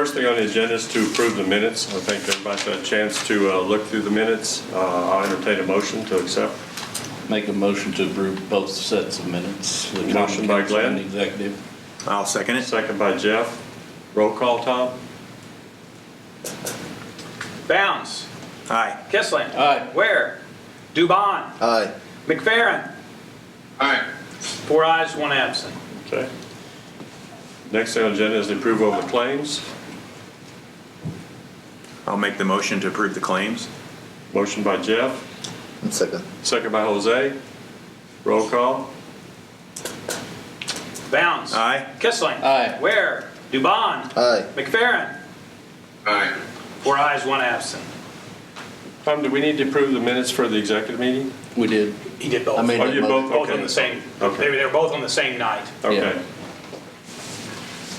First thing on the agenda is to approve the minutes. I think everybody's had a chance to look through the minutes. I'll entertain a motion to accept. Make a motion to approve both sets of minutes. The common Motion by council and Glenn. the executive. I'll second it. Second by Jeff. Roll call, Tom? Bounds. Aye. Kissling. Aye. Ware. Dubon. Aye. McFerrin. Aye. 4 ayes, 1 absent. Okay. Next on the agenda is the approval of the claims. I'll make the motion to approve the claims. Motion by Jeff, And second. second by Jose. Roll call. Bounds. Aye. Kissling. Aye. Ware. Dubon. Aye. McFerrin. Aye. 4 ayes, 1 absent. Tom, do we need to approve the minutes for the executive meeting? We did. He did both. I made Oh, that you motion. both? Both on Okay. the same. Okay. They were both on the same night. Okay. Yeah.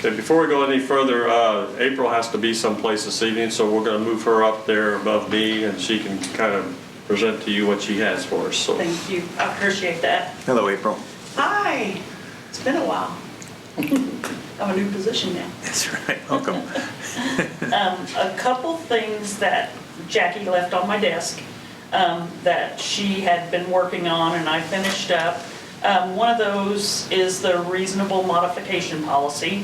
Okay, before we go any further, April has to be someplace this evening, so we're going to move her up there above me, and she can kind of present to you what she has for us. So, Thank you. I appreciate that. Hello, April. Hi. It's been a while. I have a new position now. That's right. Welcome. A couple things that Jackie left on my desk that she had been working on and I finished up. One of those is the reasonable modification policy.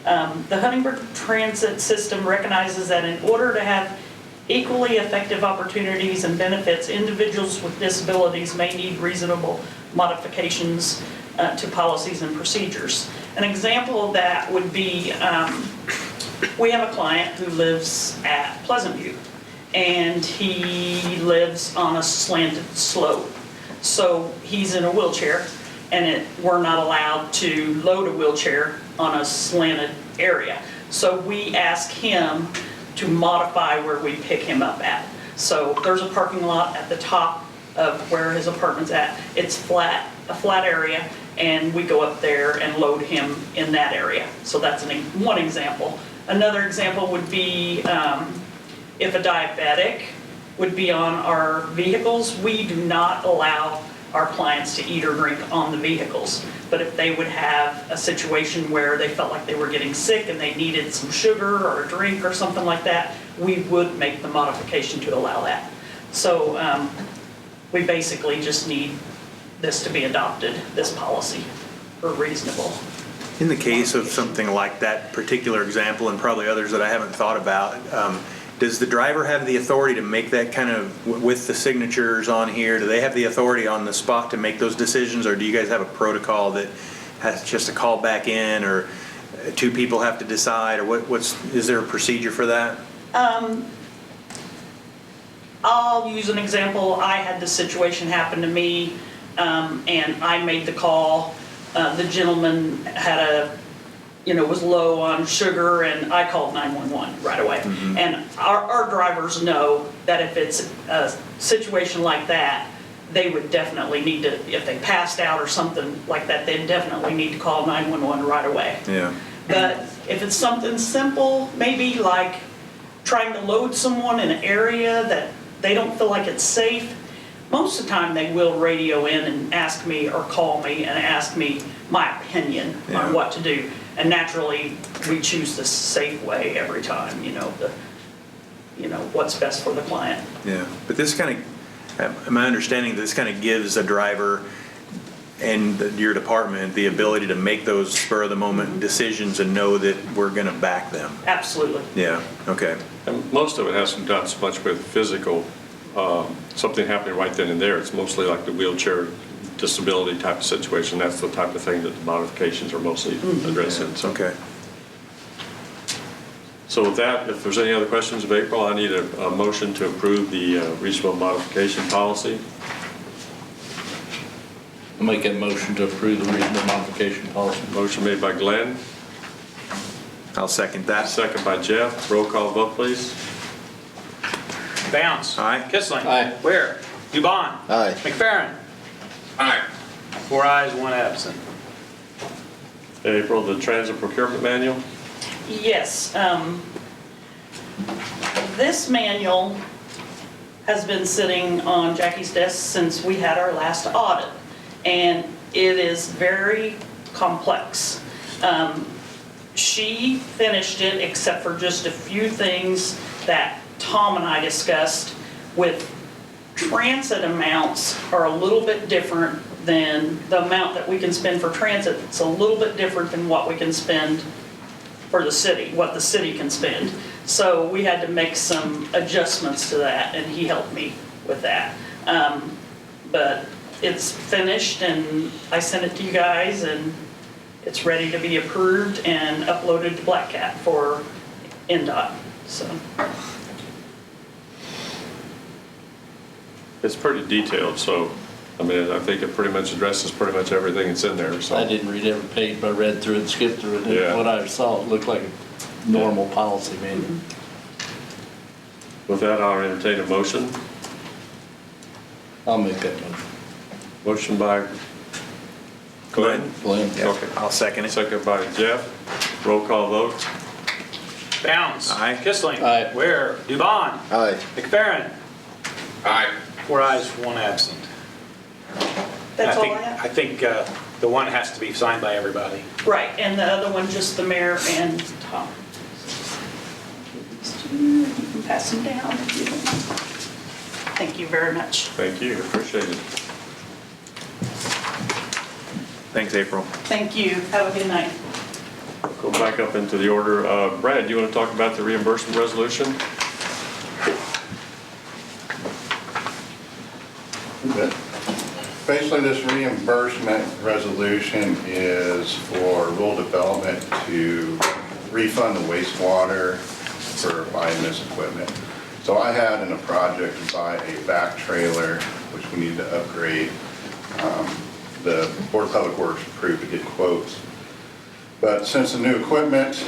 The Huntingburg transit system recognizes that in order to have equally effective opportunities and benefits, individuals with disabilities may need reasonable modifications to policies and procedures. An example of that would be, we have a client who lives at Pleasant View, and he lives on a slanted slope. So he's in a wheelchair, and we're not allowed to load a wheelchair on a slanted area. So we ask him to modify where we pick him up at. So there's a parking lot at the top of where his apartment's at. It's flat, a flat area, and we go up there and load him in that area. So that's one example. Another example would be if a diabetic would be on our vehicles, we do not allow our clients to eat or drink on the vehicles. But if they would have a situation where they felt like they were getting sick and they needed some sugar or a drink or something like that, we would make the modification to allow that. So we basically just need this to be adopted, this policy, for reasonable. In the case of something like that particular example, and probably others that I haven't thought about, does the driver have the authority to make that kind of, with the signatures on here, do they have the authority on the spot to make those decisions, or do you guys have a protocol that has just to call back in, or two people have to decide, or is there a procedure for that? I'll use an example. I had this situation happen to me, and I made the call. The gentleman had was low on sugar, and I called 911 right away. Mm-hmm. And our drivers know that if it's a situation like that, they would definitely need to, if they passed out or something like that, they'd definitely need to call 911 right away. Yeah. But if it's something simple, maybe like trying to load someone in an area that they don't feel like it's safe, most of the time they will radio in and ask me or call me and ask me my opinion on what to do. And naturally, we choose the safe way every time, what's best for the client. Yeah, but this kind of, my understanding, this kind of gives a driver and your department the ability to make those spur of the moment decisions and know that we're going to back them. Absolutely. Yeah, okay. and most of it hasn't done so much with physical, something happening right then and there. It's mostly like the wheelchair disability type of situation. That's the type of thing that the modifications are mostly addressing. So. Okay. So with that, if there's any other questions of April, I need a motion to approve the reasonable modification policy. I'll make that motion to approve the reasonable modification policy. Motion made by Glenn, I'll second that. second by Jeff. Roll call vote, please. Bounds. Aye. Kissling. Aye. Ware. Dubon. Aye. McFerrin. Aye. 4 ayes, 1 absent. April, the transit procurement manual. Yes. This manual has been sitting on Jackie's desk since we had our last audit, and it is very complex. she finished it except for just a few things that Tom and I discussed with transit amounts are a little bit different than the amount that we can spend for transit. It's a little bit different than what we can spend for the city, what the city can spend. So we had to make some adjustments to that, and he helped me with that. But it's finished, and I sent it to you guys, and it's ready to be approved and uploaded to Black Cat for NDOT, so. It's pretty detailed, so, I mean, I think it pretty much addresses pretty much everything that's in there, so. I didn't read every page, but I read through it, skipped through it. Yeah. What I saw, it looked like a normal policy manual. With that, I'll entertain a motion. I'll make that motion. Motion by Glenn. Glenn? Yeah, Okay. I'll second it. Second by Jeff. Roll call vote. Bounce. Aye. Kissling. Aye. Ware. Dubon. Aye. McFerrin. Aye. 4 ayes, 1 absent. That's all I think- have? I think the one has to be signed by everybody. Right, and the other one, just the mayor and Tom. You can pass them down if you don't mind. Thank you very much. Thank you, appreciate it. Thanks, April. Thank you. Have a good night. Go back up into the order. Brad, do you want to talk about the reimbursement resolution? Basically, this reimbursement resolution is for rural development to refund the wastewater for buying this equipment. So I had in a project to buy a back trailer, which we need to upgrade. The Board of Public Works approved to get quotes. But since the new equipment,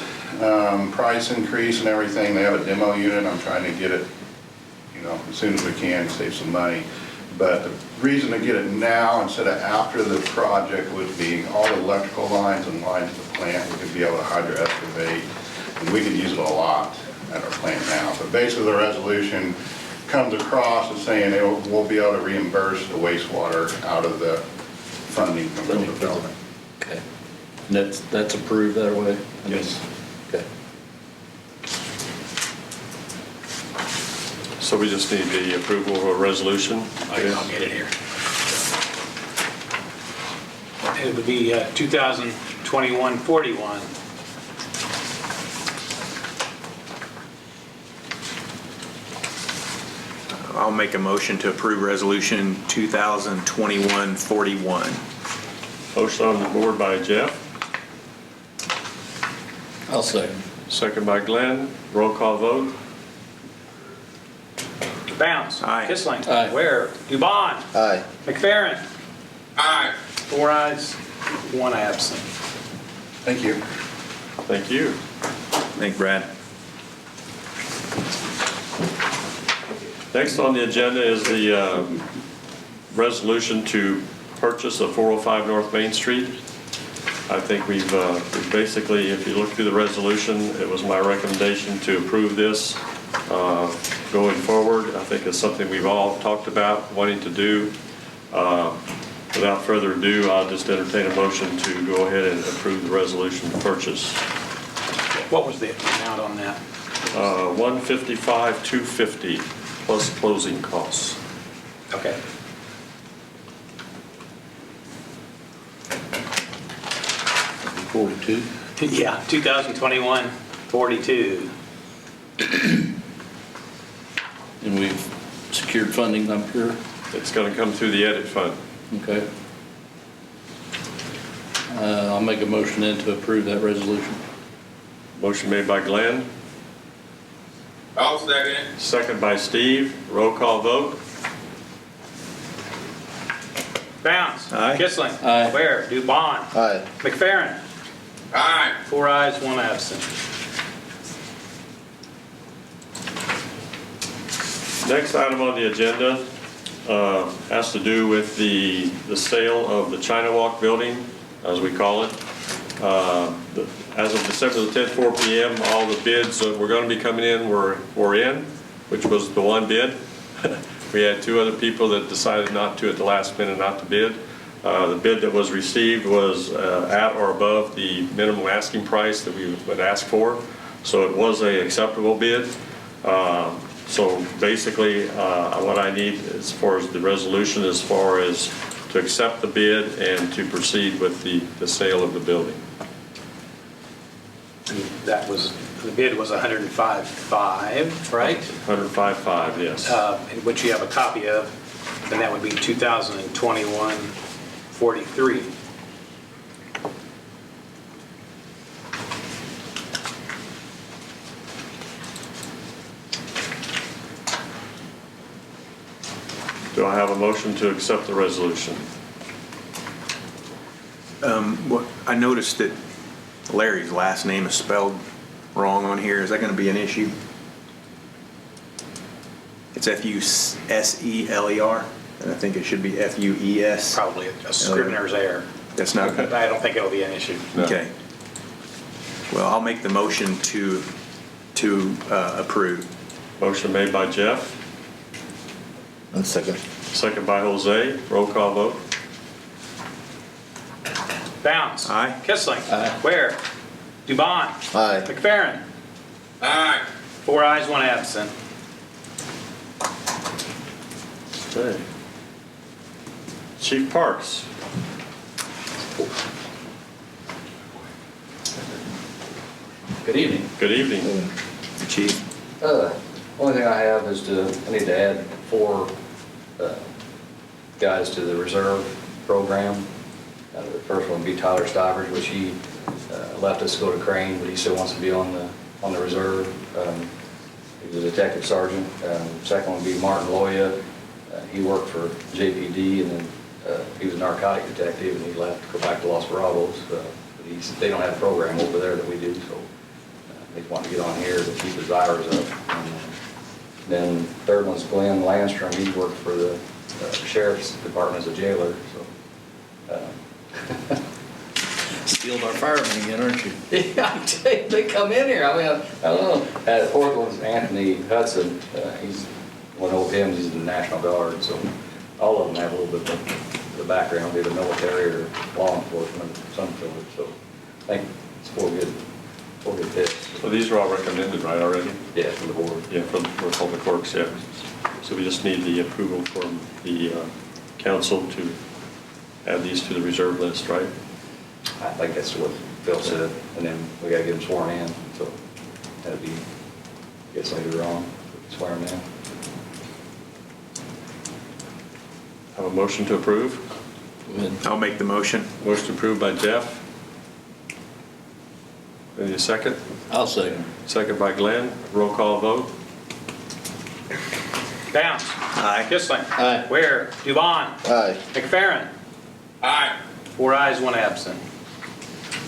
price increase and everything, they have a demo unit. I'm trying to get it, as soon as we can, save some money. But the reason to get it now instead of after the project would be all the electrical lines and lines to the plant, we could be able to hydro excavate, and we could use it a lot at our plant now. But basically the resolution comes across as saying we'll be able to reimburse the wastewater out of the funding from rural development. Okay. And that's approved that way? Yes. Okay. So we just need the approval of a resolution. I'll get it here. It would be 2021-41. I'll make a motion to approve resolution 2021-41. Motion on the board by Jeff, I'll second. second by Glenn. Roll call vote. Bounce. Aye. Kissling. Aye. Ware. Dubon. Aye. McFerrin. Aye. 4 ayes, 1 absent. Thank you. Thank you. Thank you, Brad. Next on the agenda is the resolution to purchase of 405 North Main Street. I think we've basically, if you look through the resolution, it was my recommendation to approve this going forward. I think it's something we've all talked about wanting to do. Without further adu, I'll just entertain a motion to go ahead and approve the resolution to purchase. What was the amount on that? $155,250 plus closing costs. Okay. $42. Yeah, 2021-42. And we've secured funding, I'm sure? It's going to come through the edit fund. Okay. I'll make a motion then to approve that resolution. Motion made by Glenn, I'll second it. second by Steve. Roll call vote. Bounce. Aye. Kissling. Aye. Ware. Dubon. Aye. McFerrin. Aye. 4 ayes, 1 absent. Next item on the agenda has to do with the sale of the China Walk building, as we call it. As of December the 10th, 4 p.m., all the bids that were going to be coming in were in, which was the one bid. We had 2 other people that decided not to at the last minute not to bid. The bid that was received was at or above the minimum asking price that we would ask for, so it was a acceptable bid. So basically, what I need as far as the resolution, as far as to accept the bid and to proceed with the sale of the building. That was, the bid was 105.5, right? 105.5, yes. In which you have a copy of, and that would be 2021-43. Do I have a motion to accept the resolution? I noticed that Larry's last name is spelled wrong on here. Is that going to be an issue? It's F-U-S-E-L-E-R, and I think it should be F-U-E-S. Probably a scrivener's error. That's not, I don't think it'll be an issue. No. okay. Well, I'll make the motion to approve. Motion made by Jeff, One second. second by Jose. Roll call vote. Bounce. Aye. Kissling. Aye. Ware. Dubon. Aye. McFerrin. Aye. 4 ayes, 1 absent. Okay. Chief Parks. Good evening. Good evening. Chief? Only thing I have is I need to add 4 guys to the reserve program. The first one would be Tyler Stivers, which he left us to go to Crane, but he still wants to be on the reserve. He's a detective sergeant. Second one would be Martin Loya. He worked for JPD, and then he was a narcotic detective, and he left to go back to Los Bravos. But they don't have a program over there that we do, so they want to get on here to keep his hours up. And then third one's Glenn Landstrom. He worked for the sheriff's department as a jailer, so. Stealed our firemen again, aren't you? Yeah, I tell you, they come in here. I mean, I don't know. Fourth one's Anthony Hudson. He's one of him. He's in the National Guard, so all of them have a little bit of the background, either military or law enforcement, some sort. So I think it's 4 good picks. So these are all recommended, right, already? Yeah, from the board. Yeah, for Public Works, yeah. So we just need the approval from the council to add these to the reserve list, right? I think that's what Phil said, and then we gotta get them sworn in, so that'd be, get somebody wrong, swear them in. Have a motion to approve? Go ahead. I'll make the motion. Motion approved by Jeff. Any second? I'll second. Second by Glenn. Roll call vote. Bounce. Aye. Kissling. Aye. Ware. Dubon. Aye. McFerrin. Aye. 4 ayes, 1 absent.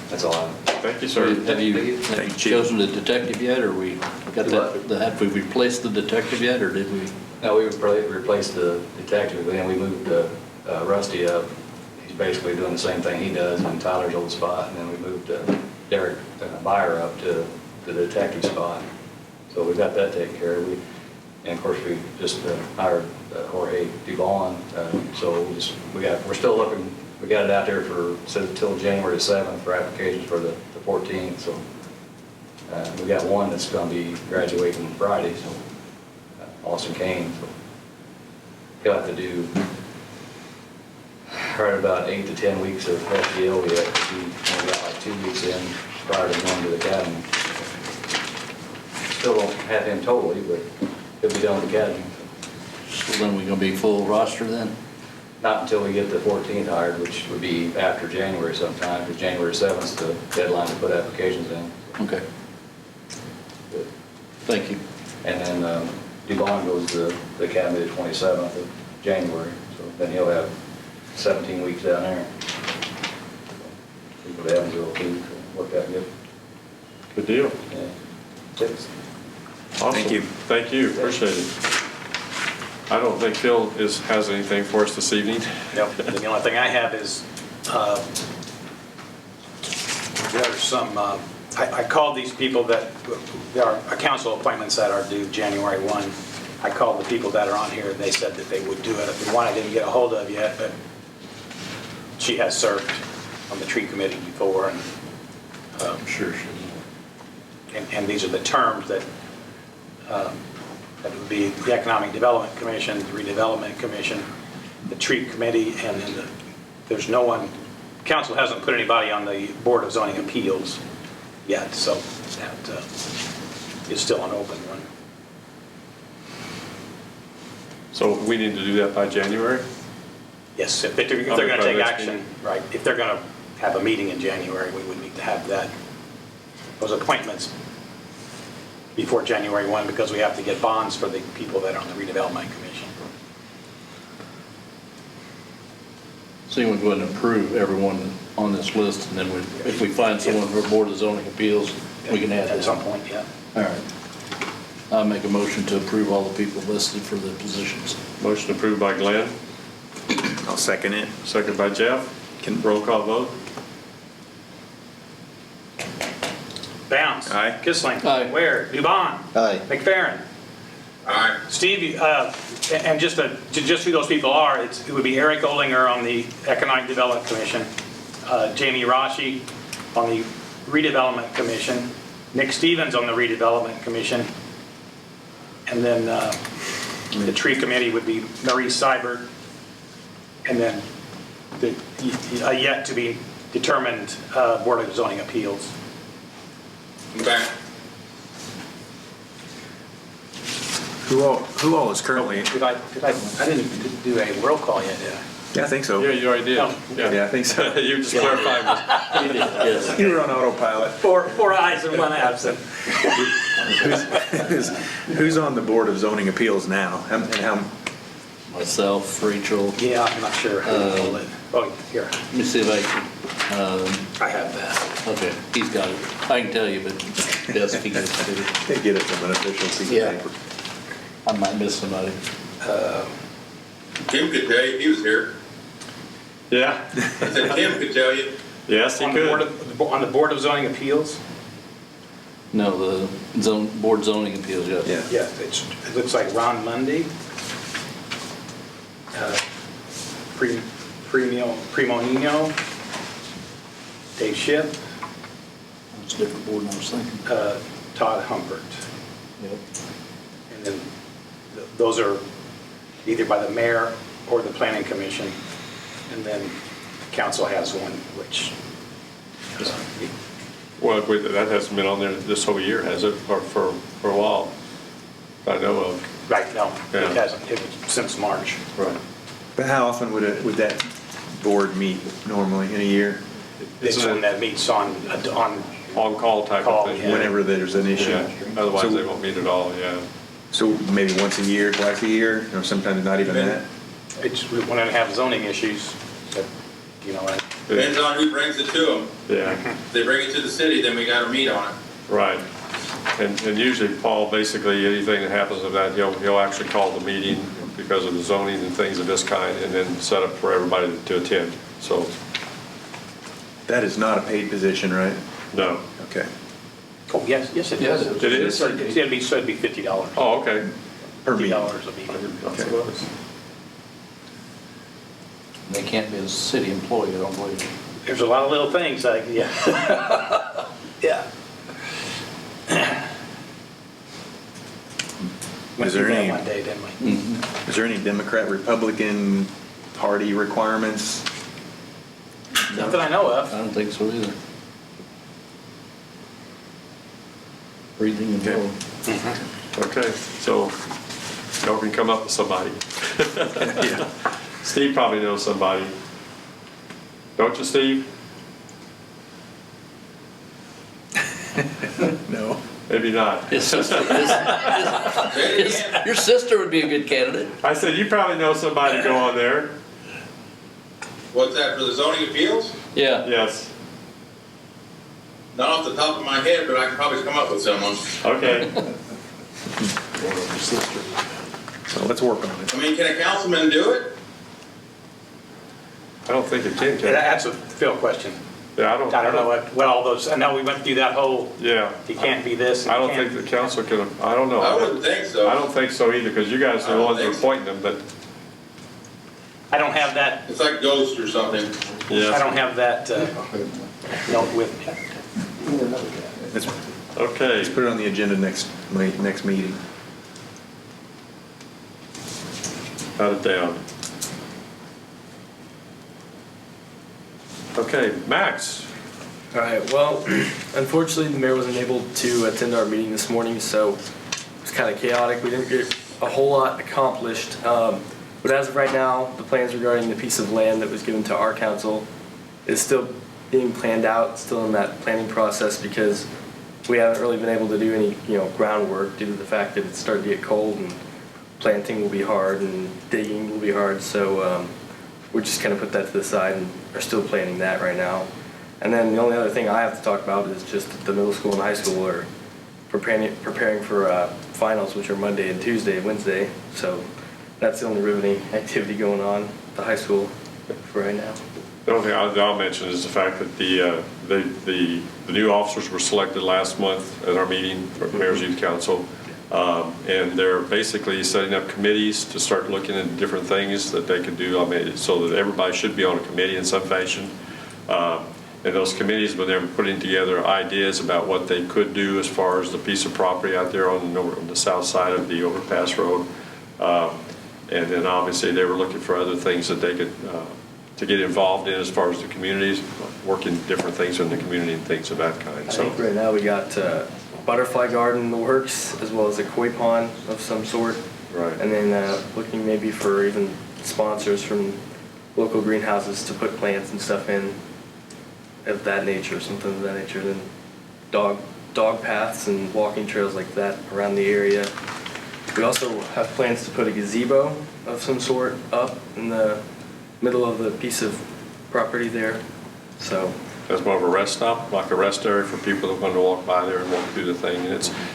That's all I have. Thank you, sir. Have you Thank you, Chief. chosen the detective yet, or we got that, have we replaced the detective yet, or did we? No, we replaced the detective, but then we moved Rusty up. He's basically doing the same thing he does in Tyler's old spot, and then we moved Derek Byer up to the detective spot. So we got that taken care of. And of course, we just hired Jorge Dubon. So we're still looking. We got it out there for till January 7th for applications for the 14th. So we got one that's going to be graduating Friday. So Austin Kane. So he'll have to do right about 8 to 10 weeks of FGL yet. He only got like 2 weeks in prior to going to the academy. Still don't have him totally, but he'll be done with the academy. So then we gonna be full roster then? Not until we get the 14th hired, which would be after January sometime, because January 7th is the deadline to put applications in. Okay, thank you. And then Dubon goes to the academy the 27th of January, so then he'll have 17 weeks down there. People to Evansville too, so work out good. Good deal. Yeah. Thanks. Awesome. Thank you. Thank you, appreciate it. I don't think Phil has anything for us this evening. Yep. The only thing I have is, there's some, I called these people that, there are council appointments that are due January 1. I called the people that are on here, and they said that they would do it. The one I didn't get a hold of yet, but she has served on the tree committee before, and I'm sure she and these are the terms that that would be the Economic Development Commission, the Redevelopment Commission, the Tree Committee, and then there's no one, council hasn't put anybody on the Board of Zoning Appeals yet, so that is still an open one. So we need to do that by January? Yes, if they're going to take action, right, if they're going to have a meeting in January, we would need to have those appointments before January 1, because we have to get bonds for the people that are on the redevelopment commission. So you would go ahead and approve everyone on this list, and then if we find someone for Board of Zoning Appeals, we can add that. At some point, yeah. All right. I'll make a motion to approve all the people listed for the positions. Motion approved by Glenn, I'll second it. second by Jeff. Can roll call vote? Bounce. Aye. Kissling. Aye. Ware. Dubon. Aye. McFerrin. Aye. Steve, and just who those people are, it would be Eric Olinger on the Economic Development Commission, Jamie Rashi on the Redevelopment Commission, Nick Stevens on the Redevelopment Commission, and then the Tree Committee would be Marie Seibert, and then the yet to be determined Board of Zoning Appeals. Okay. Who all is currently? I didn't do a roll call yet, did I? Yeah, I think so. Yeah, you already did. Oh. Yeah, I think so. You just clarified. Yes. You were on autopilot. Four ayes and one absent. Who's on the Board of Zoning Appeals now? And how? Myself, Rachel. Yeah, I'm not sure how to hold it. Oh, here, Let me see if I can, I have that. okay, he's got it. I can tell you, but yes, he gets it. They get it from an official piece Yeah. of paper. I might miss somebody. Tim could tell you, he was here. Yeah, I said Tim could tell you. yes, he On the could. on the Board of Zoning Appeals? No, the Board Zoning Appeals, yes. Yeah. Yeah, it looks like Ron Mundy. Primo Nino. Dave Shipp. It's a different board than I was thinking. Todd Humpert. Yep. And then those are either by the mayor or the planning commission. And then council has one, which, Well, that hasn't been on there this whole year, has it, or for a while? I know of. right, no, Yeah. it hasn't, it was since March. Right. But how often would that board meet normally in a year? It's Isn't one it that meets on on-call type Call, of thing? yeah. Whenever there's an issue? Yeah, otherwise So- they won't meet at all, yeah. So maybe once a year, twice a year, or sometimes not even that? it's when I have zoning issues, that, you know, Depends on who brings it to them. Yeah, If they bring it to the city, then we gotta meet on it. right. And usually Paul, basically, anything that happens with that, he'll actually call the meeting because of the zoning and things of this kind, and then set up for everybody to attend, so, That is not a paid position, right? no. Okay. oh, yes, it is. Yes, it is? It'd be $50. Oh, okay. Per meeting. $50 a meeting. That's what it was. They can't be a city employee, I don't believe. There's a lot of little things, like, yeah. Yeah. Went Is there through that any- one day, didn't we? Is there any Democrat, Republican Party requirements? Not that I know I of. don't think so either. Breathing and Okay. blowing. Okay, so y'all can come up with somebody. Yeah. Steve probably knows somebody. Don't you, Steve? No. Maybe not. His sister, your sister would be a good candidate. I said, you probably know somebody to go on there. What's that, for the zoning appeals? Yeah. Yes, Not off the top of my head, but I can probably come up with someone. okay. Your sister. So let's work on it. I mean, can a councilman do it? I don't think it can, Ken. That's a Phil question. Yeah, I don't know what all those, I know we went through that whole, Yeah, you can't be this. and I you don't can't think the be that. council can, I don't know. I wouldn't think so. I don't think so either, because you guys are the ones that are appointing them, but, I don't have that, It's like ghost or something. Yes. I don't have that note with me. Let's Okay. put it on the agenda next meeting. Got it down. Okay, Max. All right, well, unfortunately, the mayor wasn't able to attend our meeting this morning, so it was kind of chaotic. We didn't get a whole lot accomplished. But as of right now, the plans regarding the piece of land that was given to our council is still being planned out, still in that planning process, because we haven't really been able to do any, groundwork due to the fact that it's starting to get cold and planting will be hard and digging will be hard. So we're just kind of put that to the side and are still planning that right now. And then the only other thing I have to talk about is just the middle school and high school are preparing for finals, which are Monday and Tuesday and Wednesday. So that's the only riveting activity going on at the high school for right now. The only thing I'll mention is the fact that the new officers were selected last month at our meeting for Mayor's Youth Council. And they're basically setting up committees to start looking at different things that they could do. I mean, so that everybody should be on a committee in some fashion. And those committees, when they're putting together ideas about what they could do as far as the piece of property out there on the south side of the overpass road. And then obviously they were looking for other things that they could to get involved in as far as the communities, working different things in the community and things of that kind. I think right now we got butterfly garden in the works, as well as a koi pond of some sort. Right. And then looking maybe for even sponsors from local greenhouses to put plants and stuff in of that nature, something of that nature. Then dog paths and walking trails like that around the area. We also have plans to put a gazebo of some sort up in the middle of the piece of property there. So That's more of a rest stop, like a rest area for people that want to walk by there and walk through the thing. And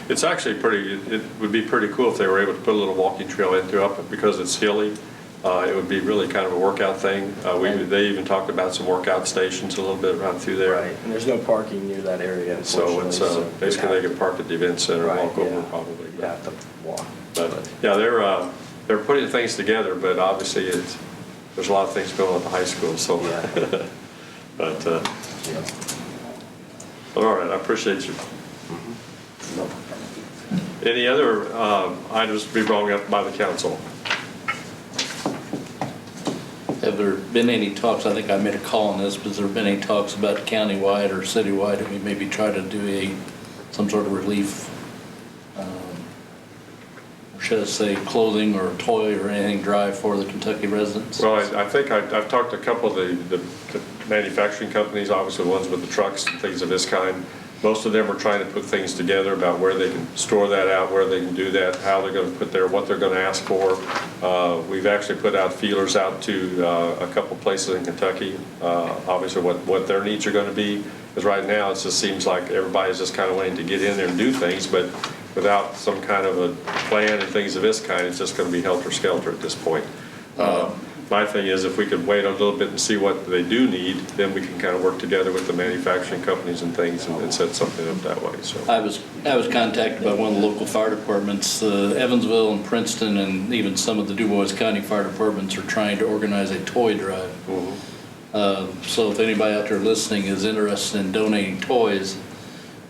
it's actually it would be pretty cool if they were able to put a little walking trail into up because it's hilly. It would be really kind of a workout thing. They even talked about some workout stations a little bit around through there. right, and there's no parking near that area. So it's basically they could park at the event center and walk over probably. You have to walk. But yeah, they're putting things together, but obviously there's a lot of things going on at the high school. So, Yeah. but all right, I appreciate you. Any other items to be brought up by the council? Have there been any talks, I think I made a call on this, but has there been any talks about countywide or citywide, that we maybe try to do some sort of relief, or should I say clothing or toy or anything drive for the Kentucky residents? Well, I think I've talked to a couple of the manufacturing companies, obviously the ones with the trucks and things of this kind. Most of them are trying to put things together about where they can store that out, where they can do that, how they're going to put there, what they're going to ask for. We've actually put out feelers out to a couple places in Kentucky, obviously what their needs are going to be. Because right now it just seems like everybody's just kind of wanting to get in there and do things, but without some kind of a plan and things of this kind, it's just going to be helter-skelter at this point. My thing is if we could wait a little bit and see what they do need, then we can kind of work together with the manufacturing companies and things and set something up that way. So I was contacted by one of the local fire departments, Evansville and Princeton, and even some of the Dubois County fire departments are trying to organize a toy drive. So if anybody out there listening is interested in donating toys,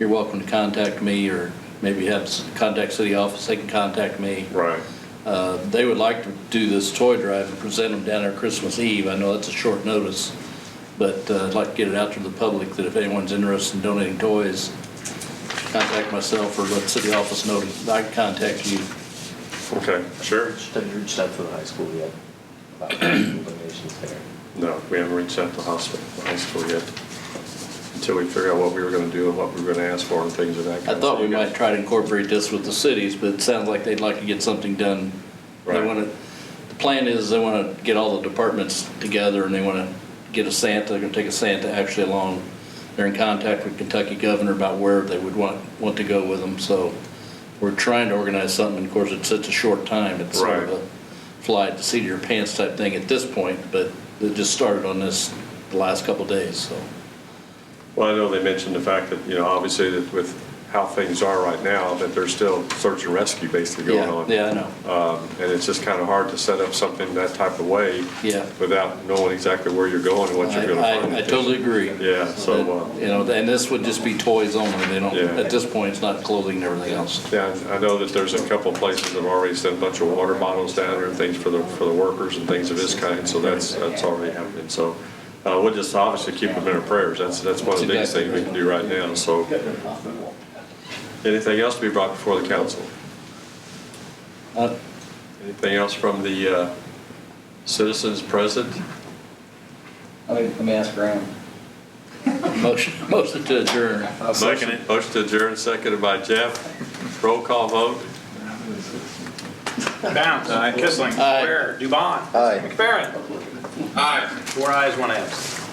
you're welcome to contact me, or maybe have contact city office, they can contact me. right. They would like to do this toy drive and present them down there Christmas Eve. I know that's a short notice, but I'd like to get it out to the public that if anyone's interested in donating toys, contact myself or let the city office know that I can contact you. Okay, sure. Have you reached out to the high school yet about donations there? No, we haven't reached out to the high school yet, until we figure out what we were going to do and what we were going to ask for and things of that kind. I thought we might try to incorporate this with the cities, but it sounds like they'd like to get something done. Right. The plan is they want to get all the departments together and they want to get a Santa. They're going to take a Santa actually along. They're in contact with Kentucky governor about where they would want to go with them. So we're trying to organize something. Of course, it's such a short time. It's sort of a fly at the seat of your pants type thing at this point, but it just started on this the last couple of days. So. Well, I know they mentioned the fact that, obviously that with how things are right now, that there's still search and rescue basically going Yeah, on. yeah, I know. And it's just kind of hard to set up something that type of way Yeah. without knowing exactly where you're going and what you're going to find. I totally agree. Yeah, so, You know, and this would just be toys only. They don't, Yeah. at this point, it's not clothing and everything else. yeah, I know that there's a couple of places that have already sent a bunch of water bottles down there and things for the workers and things of this kind, so that's already happening. So we'll just obviously keep them in our prayers. That's one of the biggest things we can do right now, so. Anything else to be brought before the council? Anything else from the citizens present? Let me ask Graham. Motion to adjourn. I'll second it. Motion to adjourn, seconded by Jeff. Roll call vote. Bounce. Kissling. Aye. Ware. Dubon. Aye. McFerrin. Aye. 4 ayes, 1 absent.